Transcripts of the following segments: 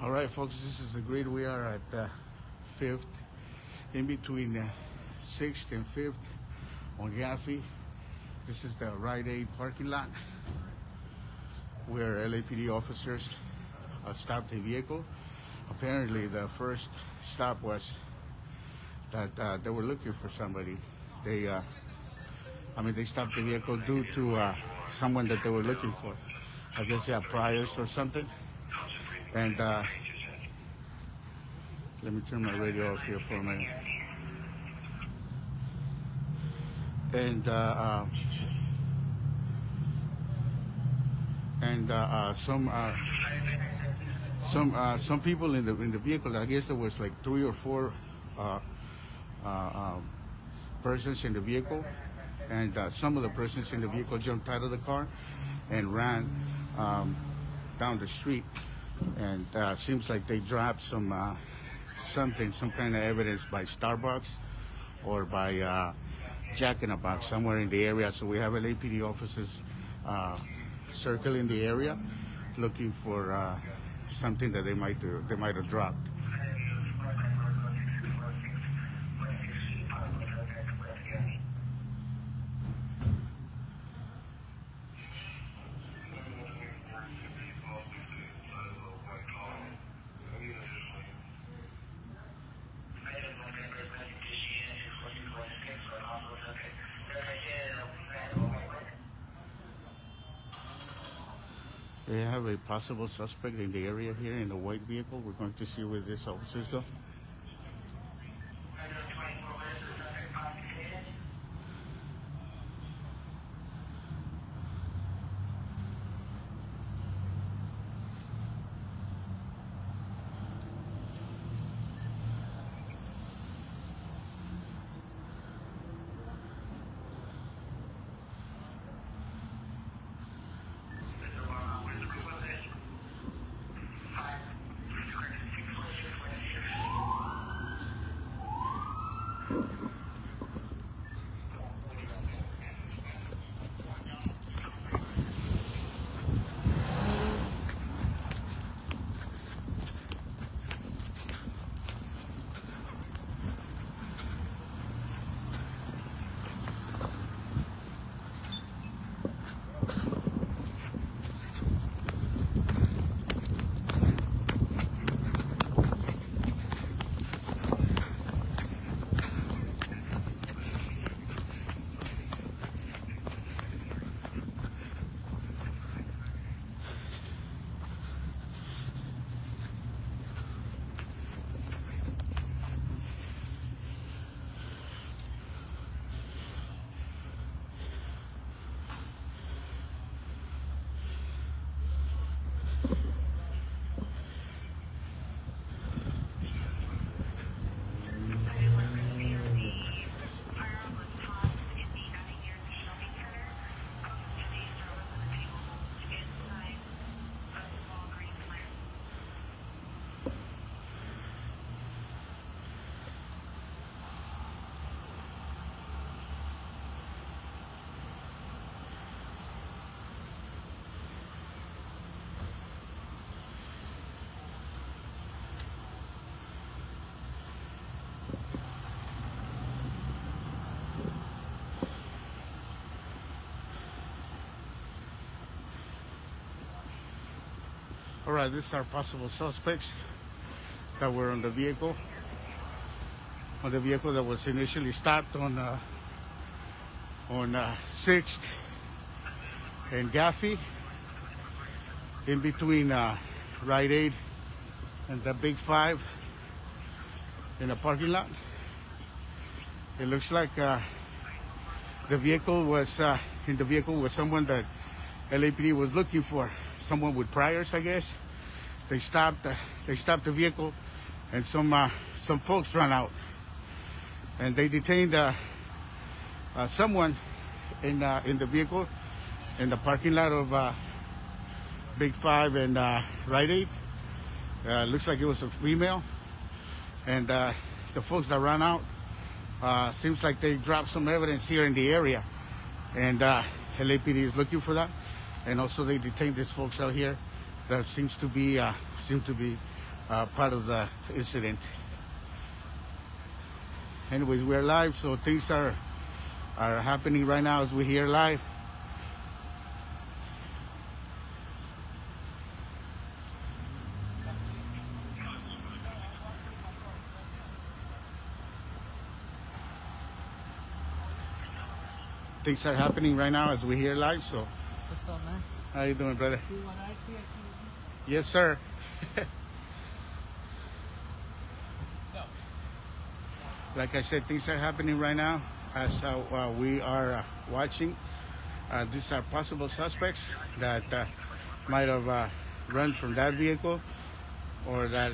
All right, folks, this is the grid. We are at 5th, in between 6th and 5th on Yaffe. This is the Rite Aid parking lot where LAPD officers stopped a vehicle. Apparently, the first stop was that they were looking for somebody. They stopped the vehicle due to someone that they were looking for. I guess they have priors or something. And let me turn my radio off here for a minute. And some people in the vehicle. I guess there was like 3 or 4 persons in the vehicle, and some of the persons in the vehicle jumped out of the car and ran down the street. And seems like they dropped some kind of evidence by Starbucks or by Jack in the Box somewhere in the area. So we have LAPD officers circling the area, looking for something that they might have dropped. They have a possible suspect in the area here in the white vehicle. We're going to see where these officers go. All right, these are possible suspects that were on the vehicle. On the vehicle that was initially stopped on 6th and Gaffey, in between Rite Aid and the Big Five in the parking lot. It looks like the vehicle was in the vehicle was someone that LAPD was looking for, someone with priors, I guess. They stopped the vehicle, and some folks ran out, and they detained someone in the vehicle in the parking lot of Big Five and Rite Aid. Looks like it was a female, and the folks that ran out seems like they dropped some evidence here in the area, and LAPD is looking for that, and also they detained these folks out here that seem to be part of the incident. Anyways, we're live, so things are happening right now as we hear live. Things are happening right now as we hear live, so. What's up, man? How you doing, brother? You want RP? Yes, sir. No. Like I said, things are happening right now as we are watching. These are possible suspects that might have run from that vehicle, or that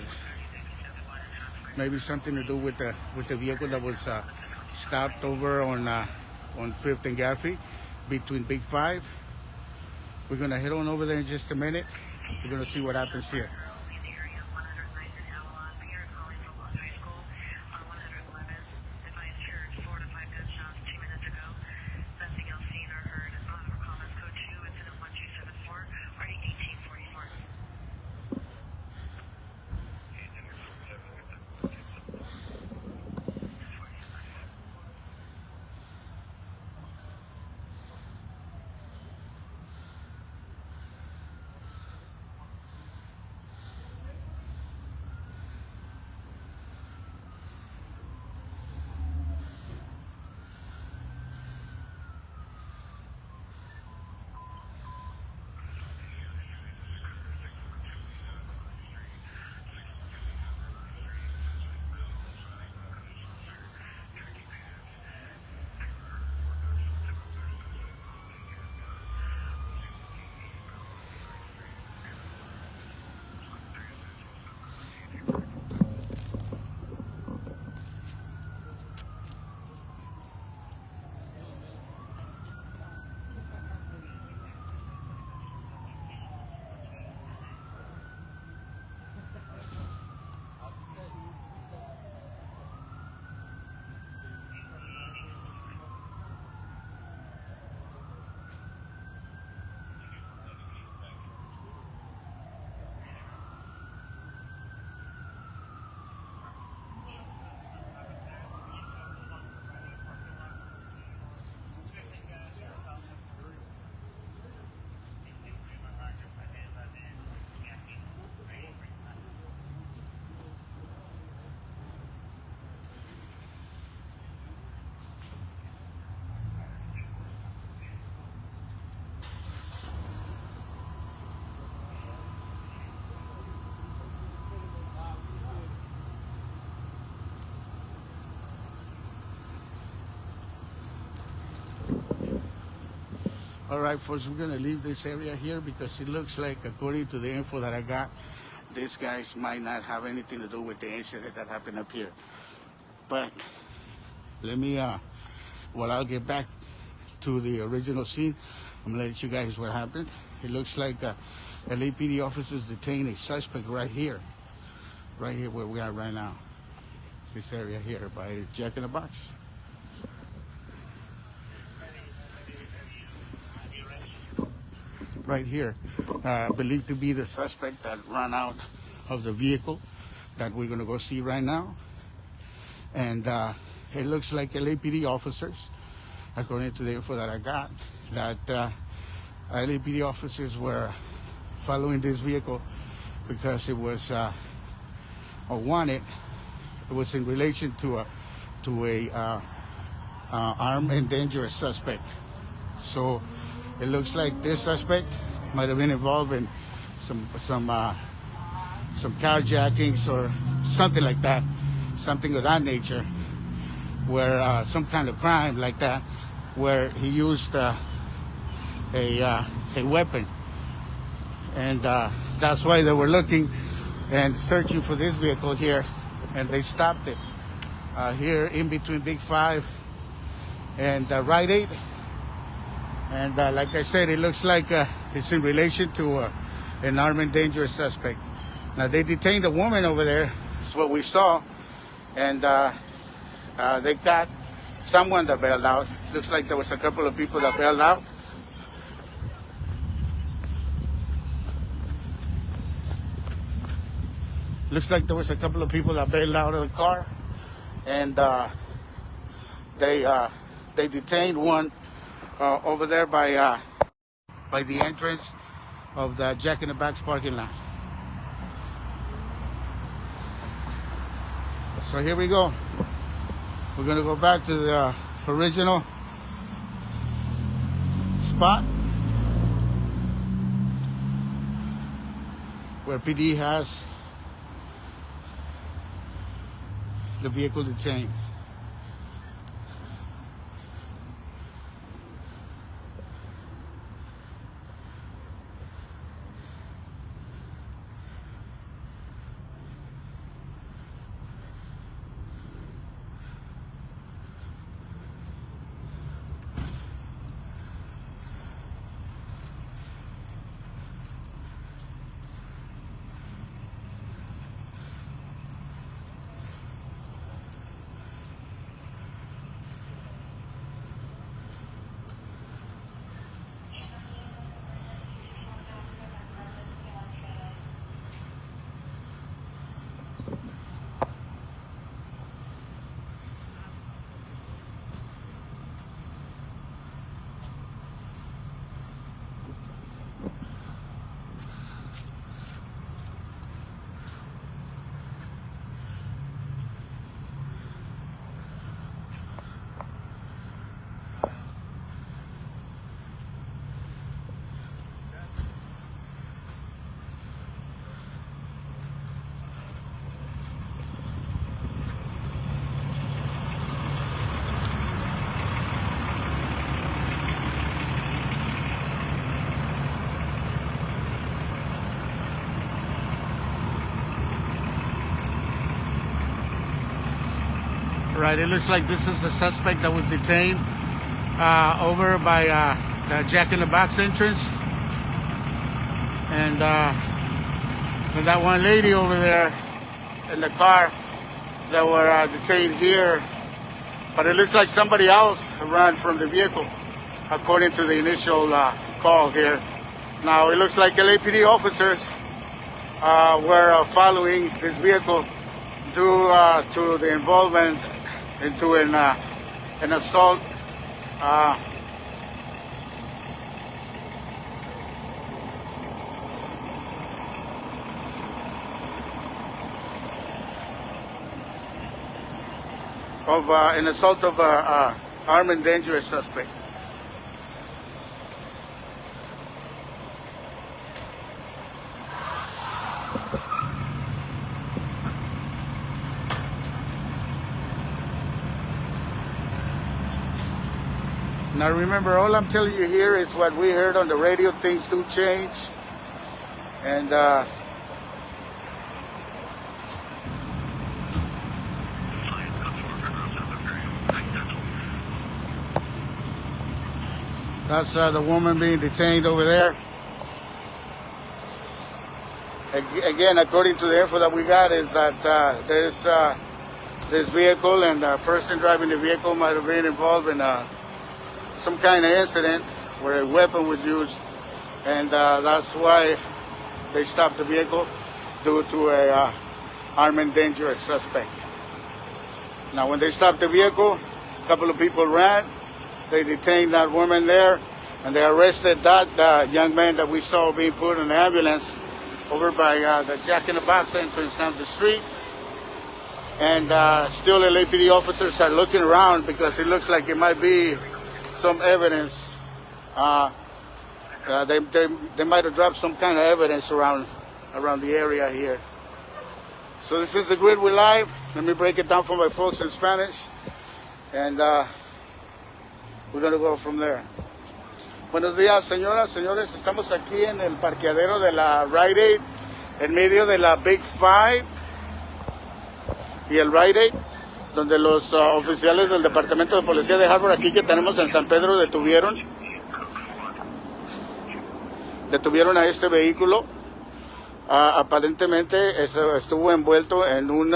maybe something to do with the vehicle that was stopped over on 5th and Gaffey between Big Five. We're gonna head on over there in just a minute. We're gonna see what happens here. All right, folks, we're gonna leave this area here because it looks like, according to the info that I got, these guys might not have anything to do with the incident that happened up here. But let me, well, I'll get back to the original scene. I'm gonna let you guys what happened. It looks like LAPD officers detained a suspect right here where we are right now. This area here by Jack in the Box. Right here, believed to be the suspect that ran out of the vehicle that we're gonna go see right now. And it looks like LAPD officers, according to the info that I got, that LAPD officers were following this vehicle because it was wanted. It was in relation to a armed and dangerous suspect. So it looks like this suspect might have been involved in some carjackings or something like that, something of that nature, where some kind of crime like that, where he used a weapon, and that's why they were looking and searching for this vehicle here, and they stopped it here in between Big 5 and Rite Aid. And like I said, it looks like it's in relation to an armed and dangerous suspect. Now, they detained a woman over there, is what we saw, and they got someone that bailed out. Looks like there was a couple of people that bailed out. Looks like there was a couple of people that bailed out of the car, and they detained one over there by the entrance of the Jack in the Box parking lot. So here we go. We're gonna go back to the original spot where PD has the vehicle detained. Right, it looks like this is the suspect that was detained over by the Jack in the Box entrance. And that one lady over there in the car that were detained here. But it looks like somebody else ran from the vehicle, according to the initial call here. Now, it looks like LAPD officers were following this vehicle due to the involvement into an assault of armed and dangerous suspect. Now remember, all I'm telling you here is what we heard on the radio. Things do change, and that's the woman being detained over there. Again, according to the info that we got, is that there's this vehicle, and the person driving the vehicle might have been involved in some kind of incident where a weapon was used, and that's why they stopped the vehicle, due to a armed and dangerous suspect. Now, when they stopped the vehicle, a couple of people ran. They detained that woman there, and they arrested that young man that we saw being put in the ambulance. over by the Jack in the Box entrance down the street. And still LAPD officers are looking around because it looks like it might be some evidence. They might have dropped some kind of evidence around the area here. So this is the grid we're live. Let me break it down for my folks in Spanish. And we're going to go from there. Buenos días, señoras, señores. Estamos aquí en el parqueadero de la Rite Aid, en medio de la Big Five y el Rite Aid, donde los oficiales del Departamento de Policía de Harvard, aquí que tenemos en San Pedro, detuvieron a este vehículo. Aparentemente estuvo envuelto en un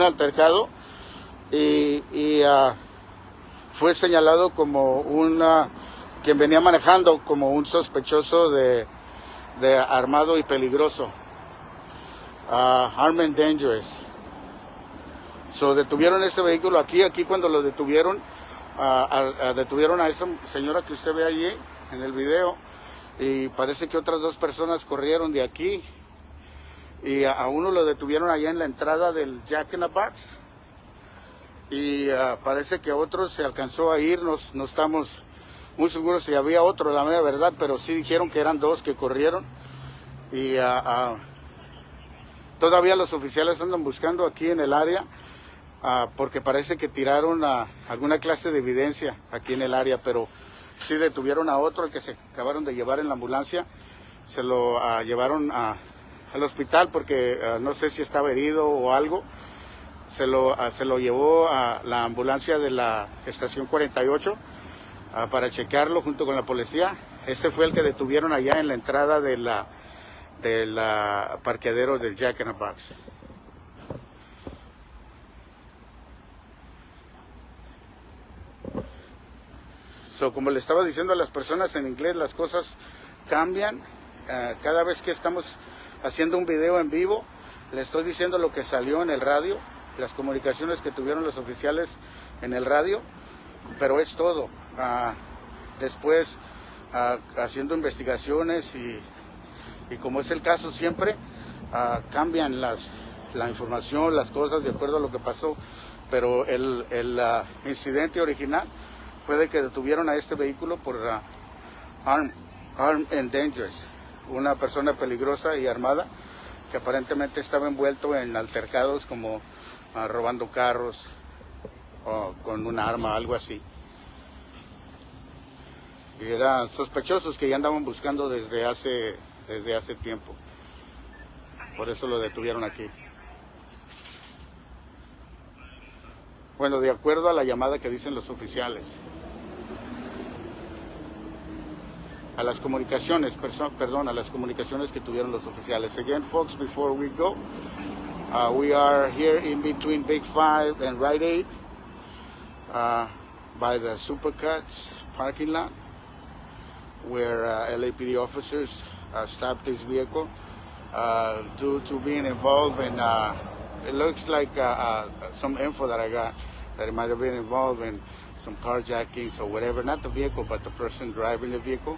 altercado y fue señalado como quien venía manejando como un sospechoso de armado y peligroso, armed and dangerous. So detuvieron este vehículo aquí cuando lo detuvieron, detuvieron a esa señora que usted ve allí en el video, y parece que otras dos personas corrieron de aquí, y a uno lo detuvieron allá en la entrada del Jack in the Box, y parece que a otro se alcanzó a ir. No estamos muy seguros si había otro, la mera verdad, pero sí dijeron que eran dos que corrieron, y todavía los oficiales andan buscando aquí en el área, porque parece que tiraron alguna clase de evidencia aquí en el área, pero sí detuvieron a otro, el que se acabaron de llevar en la ambulancia. Se lo llevaron al hospital porque no sé si estaba herido o algo. Se lo llevó a la ambulancia de la estación 48 para checarlo junto con la policía. Este fue el que detuvieron allá en la entrada de la parqueadero del Jack in the Box. So, como le estaba diciendo a las personas en inglés, las cosas cambian. Cada vez que estamos haciendo un video en vivo, le estoy diciendo lo que salió en el radio, las comunicaciones que tuvieron los oficiales en el radio, pero es todo. Después, haciendo investigaciones y como es el caso siempre, cambian la información, las cosas de acuerdo a lo que pasó, pero el incidente original fue de que detuvieron a este vehículo por armed and dangerous, una persona peligrosa y armada que aparentemente estaba envuelto en altercados como robando carros o con un arma, algo así. Y eran sospechosos que ya andaban buscando desde hace tiempo. Por eso lo detuvieron aquí. Bueno, de acuerdo a la llamada que dicen los oficiales, a las comunicaciones que tuvieron los oficiales. Again, folks, before we go, we are here in between Big Five and Rite Aid, by the Supercuts parking lot, where LAPD officers stopped this vehicle due to being involved in, it looks like some info that I got, that it might have been involved in some carjackings or whatever, not the vehicle, but the person driving the vehicle.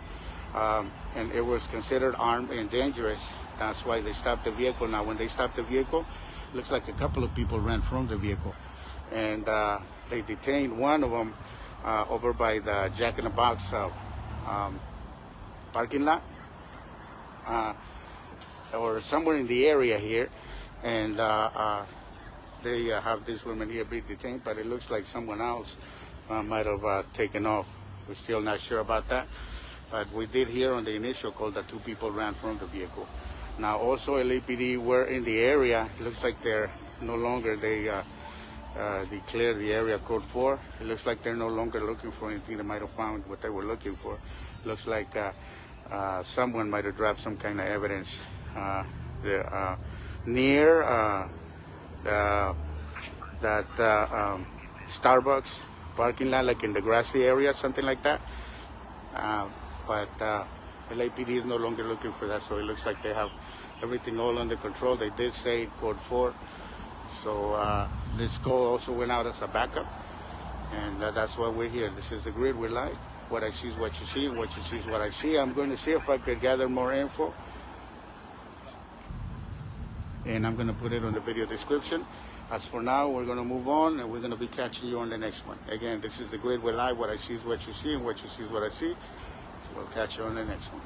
And it was considered armed and dangerous. That's why they stopped the vehicle. Now, when they stopped the vehicle, looks like a couple of people ran from the vehicle, and they detained one of them over by the Jack in the Box parking lot, or somewhere in the area here, and they have this woman here be detained, but it looks like someone else might have taken off. We're still not sure about that. But we did hear on the initial call that two people ran from the vehicle. Now, also LAPD were in the area. It looks like they're no longer, they declared the area code 4. It looks like they're no longer looking for anything. They might have found what they were looking for. Looks like someone might have dropped some kind of evidence near that Starbucks parking lot, like in the grassy area, something like that. But LAPD is no longer looking for that, so it looks like they have everything all under control. They did say code 4, so this call also went out as a backup, and that's why we're here. This is the grid, we're live. What I see is what you see, and what you see is what I see. I'm going to see if I could gather more info, and I'm going to put it on the video description. As for now, we're going to move on, and we're going to be catching you on the next one. Again, this is The Grid. We're live. What I see is what you see, and what you see is what I see. So we'll catch you on the next one.